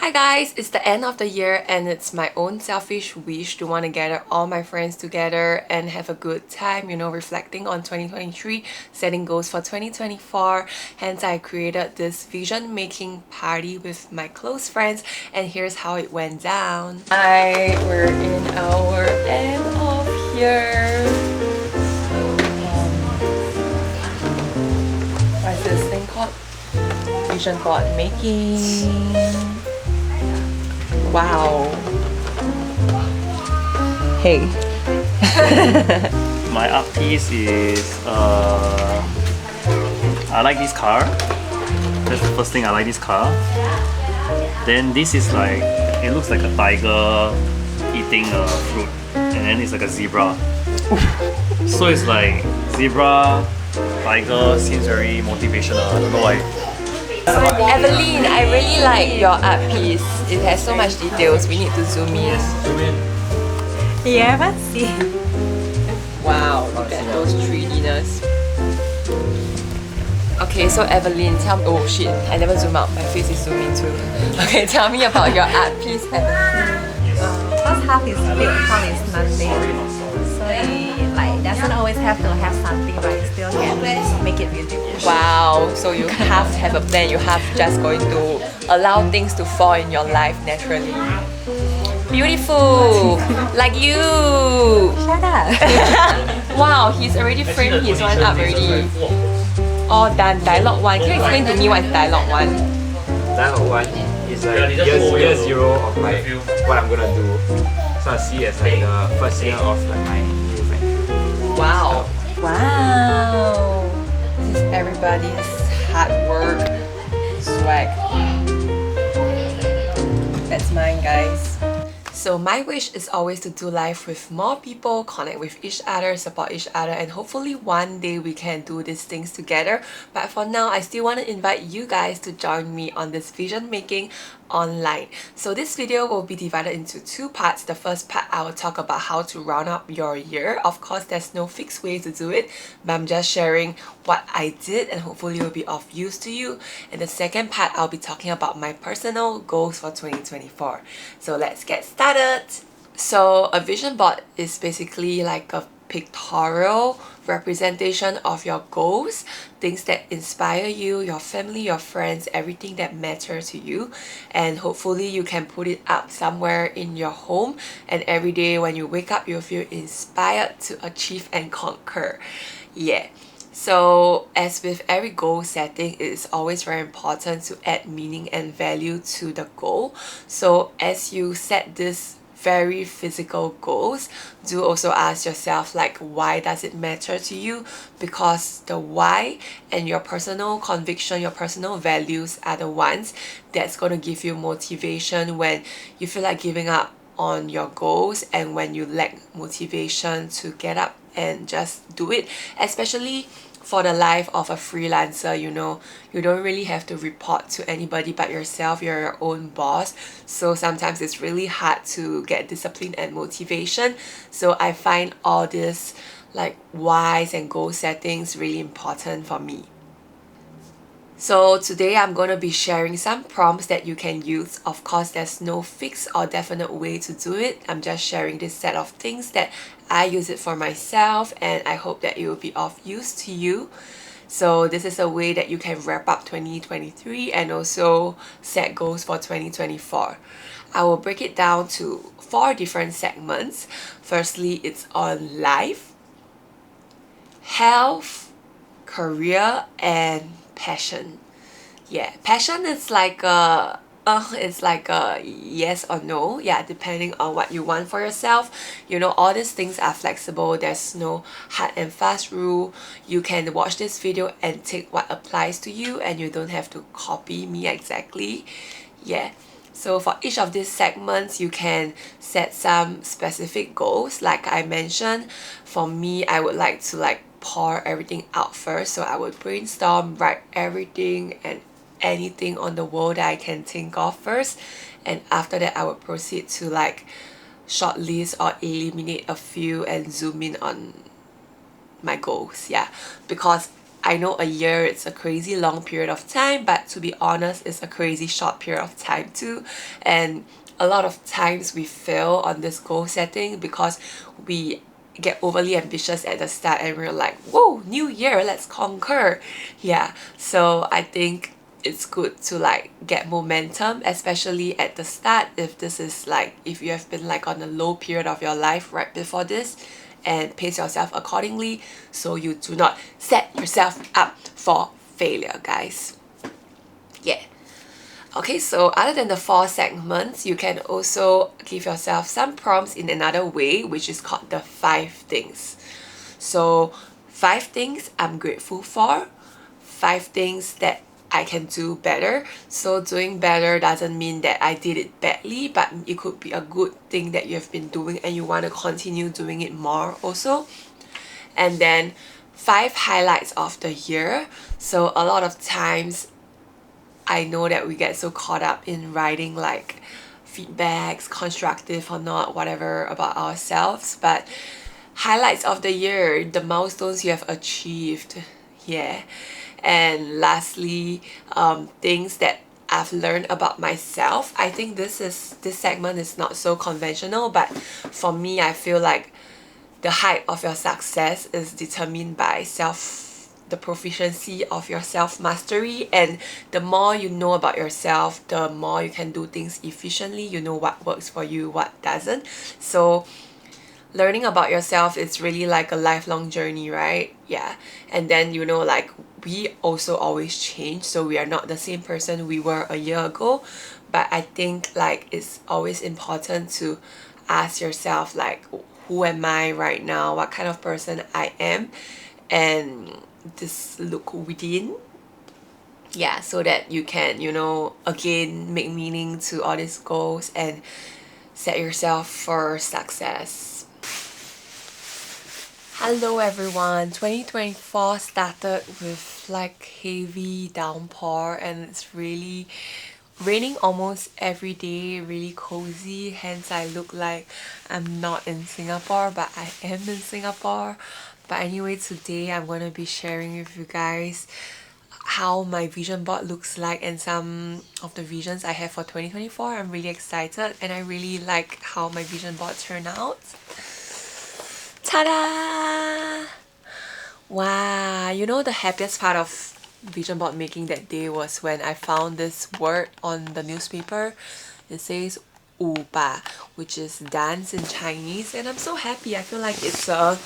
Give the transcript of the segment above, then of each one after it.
Hi guys, it's the end of the year and it's my own selfish wish to want to gather all my friends together and have a good time, reflecting on 2023, setting goals for 2024. Hence, I created this vision making party with my close friends, and here's how it went down. We're in our end of year. What's this thing called? Vision board making. Wow. Hey. My art piece is I like this car. That's the first thing. I like this car. Then this is like, it looks like a tiger eating a fruit, and then it's like a zebra. So it's like zebra, tiger, seems very motivational. I don't know why. Evelyn, I really like your art piece. It has so much details. We need to zoom in. Zoom in. Yeah, let's see. Wow, look at those 3Dness. Okay, so Evelyn, tell me. Oh shit, I never zoom out. My face is zooming too. Okay, tell me about your art piece, Evelyn. First half is big, one is nothing. So it doesn't always have to have something, but you still can make it beautiful. Wow, so you have to have a plan. You have just going to allow things to fall in your life naturally. Beautiful, like you. Shut up. Wow, he's already framed his one up already. All done. Dialogue 1. Can you explain to me what is dialogue 1? Dialogue 1 is like year zero of like what I'm gonna do. So I see it as like the first year of like my new venture. Wow. Wow. This is everybody's hard work. Swag. That's mine, guys. So my wish is always to do life with more people, connect with each other, support each other, and hopefully one day we can do these things together. But for now, I still want to invite you guys to join me on this vision making online. So this video will be divided into two parts. The first part, I will talk about how to round up your year. Of course, there's no fixed way to do it, but I'm just sharing what I did and hopefully it will be of use to you. And the second part, I'll be talking about my personal goals for 2024. So let's get started. So a vision board is basically like a pictorial representation of your goals, things that inspire you, your family, your friends, everything that matters to you. And hopefully you can put it up somewhere in your home, and every day when you wake up, you'll feel inspired to achieve and conquer. Yeah. So as with every goal setting, it is always very important to add meaning and value to the goal. So as you set this very physical goals, do also ask yourself, like, why does it matter to you? Because the why and your personal conviction, your personal values are the ones that's going to give you motivation when you feel like giving up on your goals and when you lack motivation to get up and just do it. Especially for the life of a freelancer, you don't really have to report to anybody but yourself. You're your own boss, so sometimes it's really hard to get discipline and motivation. So I find all this like whys and goal settings really important for me. So today I'm going to be sharing some prompts that you can use. Of course, there's no fixed or definite way to do it. I'm just sharing this set of things that I use it for myself, and I hope that it will be of use to you. So this is a way that you can wrap up 2023 and also set goals for 2024. I will break it down to 4 different segments. Firstly, it's on life, health, career, and passion. Yeah, passion is like a yes or no. Yeah, depending on what you want for yourself. All these things are flexible. There's no hard and fast rule. You can watch this video and take what applies to you, and you don't have to copy me exactly. Yeah. So for each of these segments, you can set some specific goals. Like I mentioned, for me, I would like to pour everything out first. So I would brainstorm, write everything and anything on the wall that I can think of first, and after that I would proceed to shortlist or eliminate a few and zoom in on my goals. Yeah, because I know a year it's a crazy long period of time, but to be honest, it's a crazy short period of time too. And a lot of times we fail on this goal setting because we get overly ambitious at the start and we're like, whoa, new year, let's conquer. Yeah, so I think it's good to like get momentum, especially at the start. If this is like, if you have been like on a low period of your life right before this, and pace yourself accordingly so you do not set yourself up for failure, guys. Yeah. Okay, so other than the 4 segments, you can also give yourself some prompts in another way, which is called the 5 things. So 5 things I'm grateful for, 5 things that I can do better. So doing better doesn't mean that I did it badly, but it could be a good thing that you have been doing and you want to continue doing it more also. And then 5 highlights of the year. So a lot of times I know that we get so caught up in writing like feedbacks, constructive or not, whatever, about ourselves, but highlights of the year, the milestones you have achieved. Yeah. And lastly, things that I've learned about myself. I think this segment is not so conventional, but for me, I feel like the height of your success is determined by the proficiency of your self-mastery, and the more you know about yourself, the more you can do things efficiently. You know what works for you, what doesn't. So learning about yourself is really like a lifelong journey, right? Yeah. And then, you know, like we also always change, so we are not the same person we were a year ago. But I think like it's always important to ask yourself like, who am I right now? What kind of person I am? And just look within. Yeah, so that you can, you know, again make meaning to all these goals and set yourself for success. Hello everyone, 2024 started with like heavy downpour and it's really raining almost every day, really cozy, hence I look like I'm not in Singapore, but I am in Singapore. But anyway, today I'm going to be sharing with you guys how my vision board looks like and some of the visions I have for 2024. I'm really excited and I really like how my vision board turned out. Ta-da! Wow, you know the happiest part of vision board making that day was when I found this word on the newspaper. It says 舞吧, which is dance in Chinese, and I'm so happy. I feel like it's a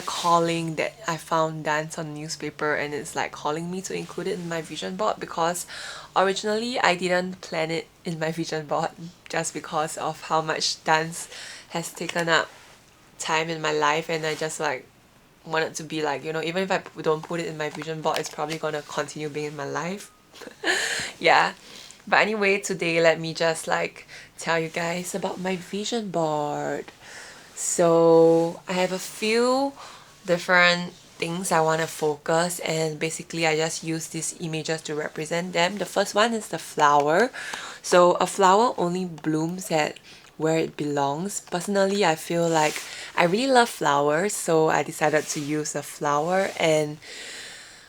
calling that I found dance on the newspaper and it's like calling me to include it in my vision board, because originally I didn't plan it in my vision board just because of how much dance has taken up time in my life, and I just like wanted to be like, you know, even if I don't put it in my vision board, it's probably gonna continue being in my life. Yeah, but anyway, today let me just like tell you guys about my vision board. So I have a few different things I want to focus, and basically I just use these images to represent them. The first one is the flower. So a flower only blooms at where it belongs. Personally, I feel like I really love flowers, so I decided to use a flower. And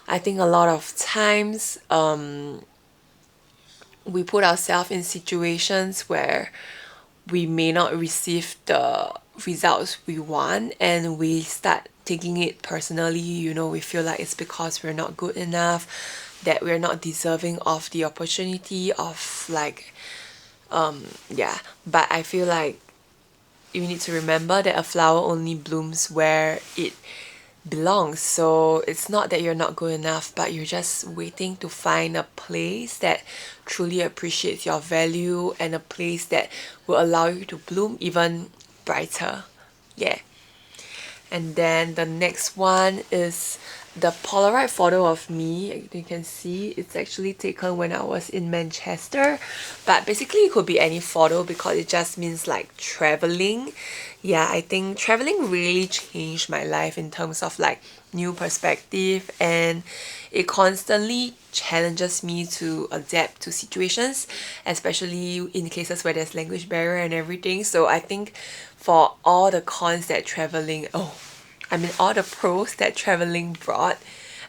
I think a lot of times we put ourselves in situations where we may not receive the results we want and we start taking it personally. You know, we feel like it's because we're not good enough, that we're not deserving of the opportunity of like yeah. But I feel like you need to remember that a flower only blooms where it belongs. So it's not that you're not good enough, but you're just waiting to find a place that truly appreciates your value and a place that will allow you to bloom even brighter. Yeah. And then the next one is the Polaroid photo of me. You can see it's actually taken when I was in Manchester, but basically it could be any photo because it just means like traveling. Yeah, I think traveling really changed my life in terms of like new perspective, and it constantly challenges me to adapt to situations, especially in cases where there's language barrier and everything. So I think for all the cons that traveling all the pros that traveling brought,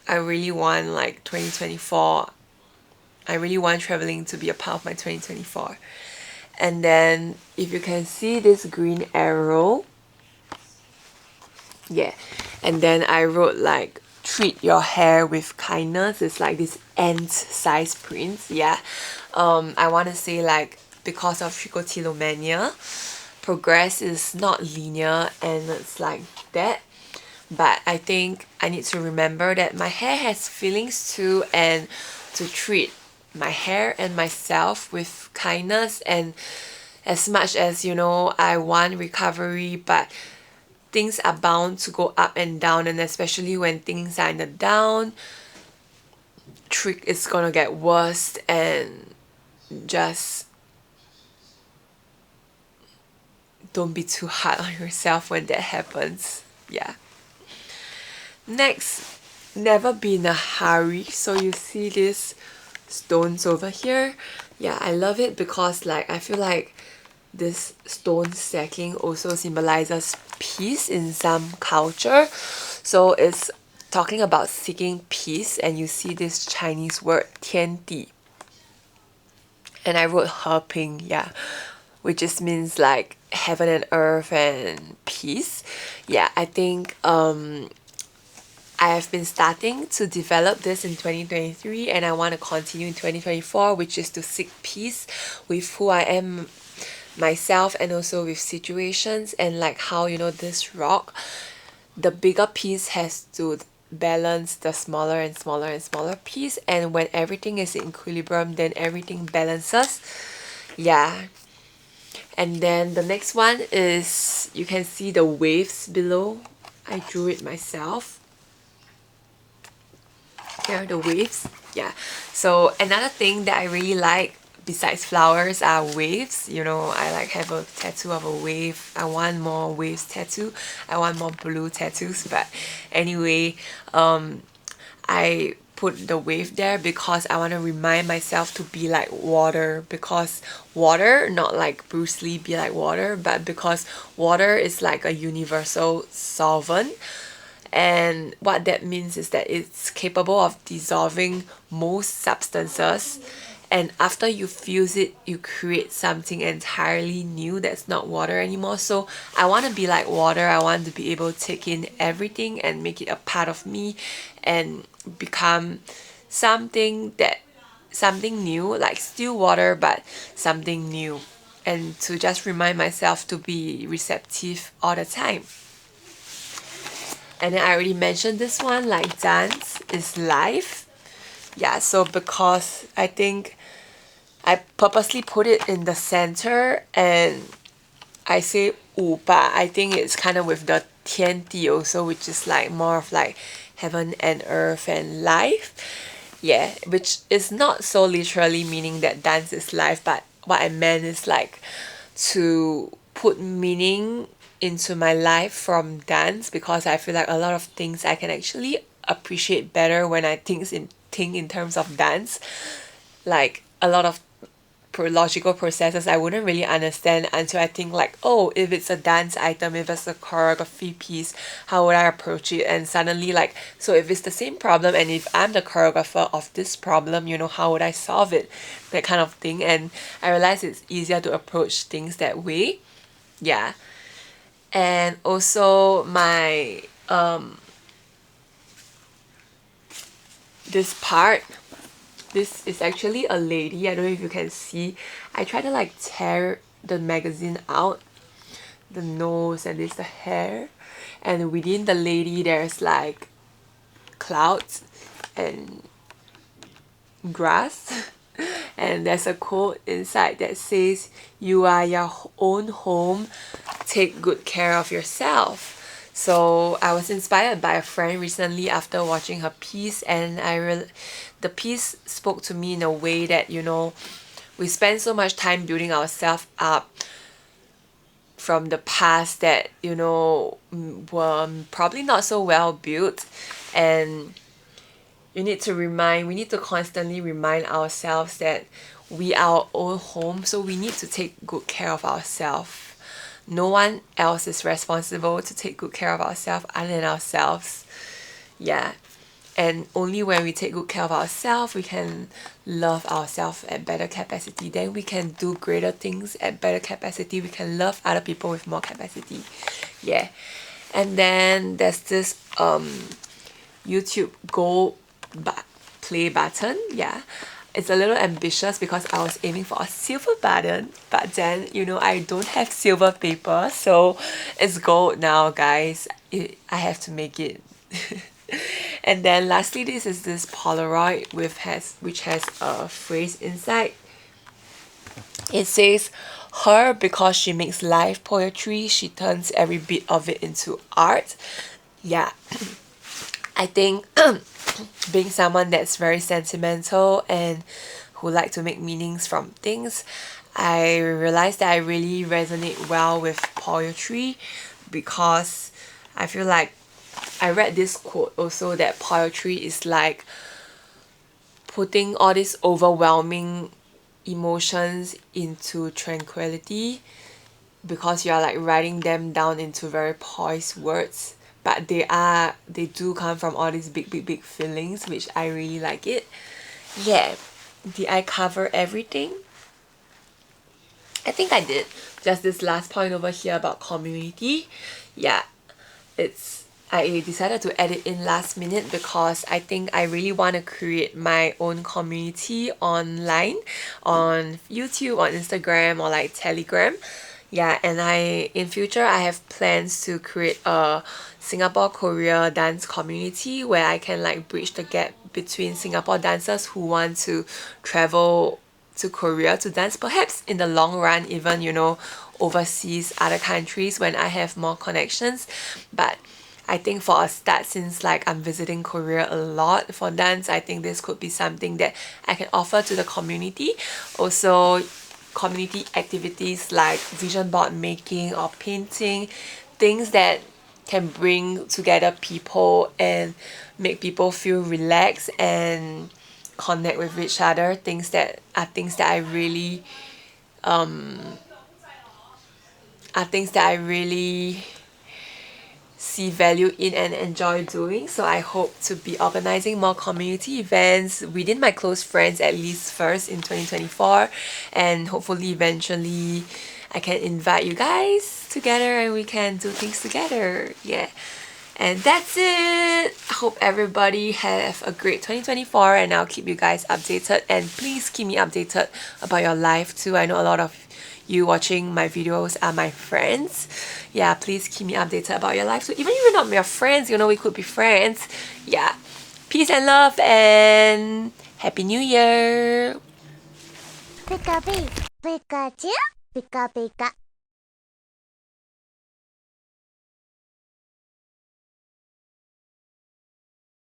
I really want like 2024. I really want traveling to be a part of my 2024. And then if you can see this green arrow, yeah, and then I wrote like treat your hair with kindness. It's like this ant size prints. Yeah, I want to say like because of trichotillomania, progress is not linear and it's like that. But I think I need to remember that my hair has feelings too, and to treat my hair and myself with kindness. And as much as I want recovery, but things are bound to go up and down, and especially when things are in the down, trick is gonna get worse. And just don't be too hard on yourself when that happens. Yeah. Next, never be in a hurry. So you see these stones over here. Yeah, I love it because like I feel like this stone stacking also symbolizes peace in some culture. So it's talking about seeking peace, and you see this Chinese word 天地. And I wrote 和平, yeah, which just means like heaven and earth and peace. Yeah, I think I have been starting to develop this in 2023, and I want to continue in 2024, which is to seek peace with who I am myself, and also with situations. And like how this rock, the bigger piece has to balance the smaller and smaller and smaller piece, and when everything is in equilibrium, then everything balances. Yeah. And then the next one is, you can see the waves below. I drew it myself. Here are the waves. Yeah. So another thing that I really like besides flowers are waves. I like have a tattoo of a wave. I want more waves tattoo. I want more blue tattoos. But anyway, I put the wave there because I want to remind myself to be like water. Because water, not like Bruce Lee be like water, but because water is like a universal solvent. And what that means is that it's capable of dissolving most substances, and after you fuse it, you create something entirely new that's not water anymore. So I want to be like water. I want to be able to take in everything and make it a part of me and become something new, like still water but something new, and to just remind myself to be receptive all the time. And then I already mentioned this one, like dance is life. Yeah, so because I think I purposely put it in the center, and I say 五, but I think it's kind of with the 天地 also, which is like more of like heaven and earth and life. Yeah, which is not so literally meaning that dance is life, but what I meant is like to put meaning into my life from dance, because I feel like a lot of things I can actually appreciate better when I think in terms of dance. Like a lot of logical processes I wouldn't really understand until I think like, oh, if it's a dance item, if it's a choreography piece, how would I approach it? And suddenly like, so if it's the same problem, and if I'm the choreographer of this problem, how would I solve it? That kind of thing. And I realized it's easier to approach things that way. Yeah. And also my this part, this is actually a lady. I don't know if you can see. I try to like tear the magazine out, the nose, and this the hair, and within the lady there's like clouds and grass. And there's a quote inside that says, "You are your own home, take good care of yourself." So I was inspired by a friend recently after watching her piece, and the piece spoke to me in a way that we spend so much time building ourselves up from the past that were probably not so well built, and we need to constantly remind ourselves that we are our own home, so we need to take good care of ourselves. No one else is responsible to take good care of ourselves other than ourselves. Yeah. And only when we take good care of ourselves, we can love ourselves at better capacity. Then we can do greater things at better capacity. We can love other people with more capacity. Yeah. And then there's this YouTube gold play button. Yeah. It's a little ambitious because I was aiming for a silver button, but then, you know, I don't have silver paper, so it's gold now, guys. I have to make it. And then lastly, this is this Polaroid which has a phrase inside. It says, "Her, because she makes life poetry, she turns every bit of it into art." Yeah. I think being someone that's very sentimental and who like to make meanings from things, I realized that I really resonate well with poetry, because I feel like I read this quote also, that poetry is like putting all these overwhelming emotions into tranquility, because you're like writing them down into very poised words, but they do come from all these big feelings, which I really like it. Yeah. Did I cover everything? I think I did. Just this last point over here about community. Yeah, I decided to add it in last minute because I think I really want to create my own community online, on YouTube, on Instagram, or like Telegram. Yeah, and in future I have plans to create a Singapore Korea dance community where I can like bridge the gap between Singapore dancers who want to travel to Korea to dance, perhaps in the long run even, you know, overseas, other countries, when I have more connections. But I think for a start, since like I'm visiting Korea a lot for dance, I think this could be something that I can offer to the community. Also, community activities like vision board making or painting, things that can bring together people and make people feel relaxed and connect with each other, things that I really see value in and enjoy doing. So I hope to be organizing more community events within my close friends, at least first in 2024, and hopefully eventually I can invite you guys together and we can do things together. Yeah. And that's it. I hope everybody have a great 2024, and I'll keep you guys updated, and please keep me updated about your life too. I know a lot of you watching my videos are my friends. Yeah, please keep me updated about your life too. Even if you're not my friends, you know, we could be friends. Yeah. Peace and love, and Happy New Year. Pika pika, Pikachu, Pika Pika.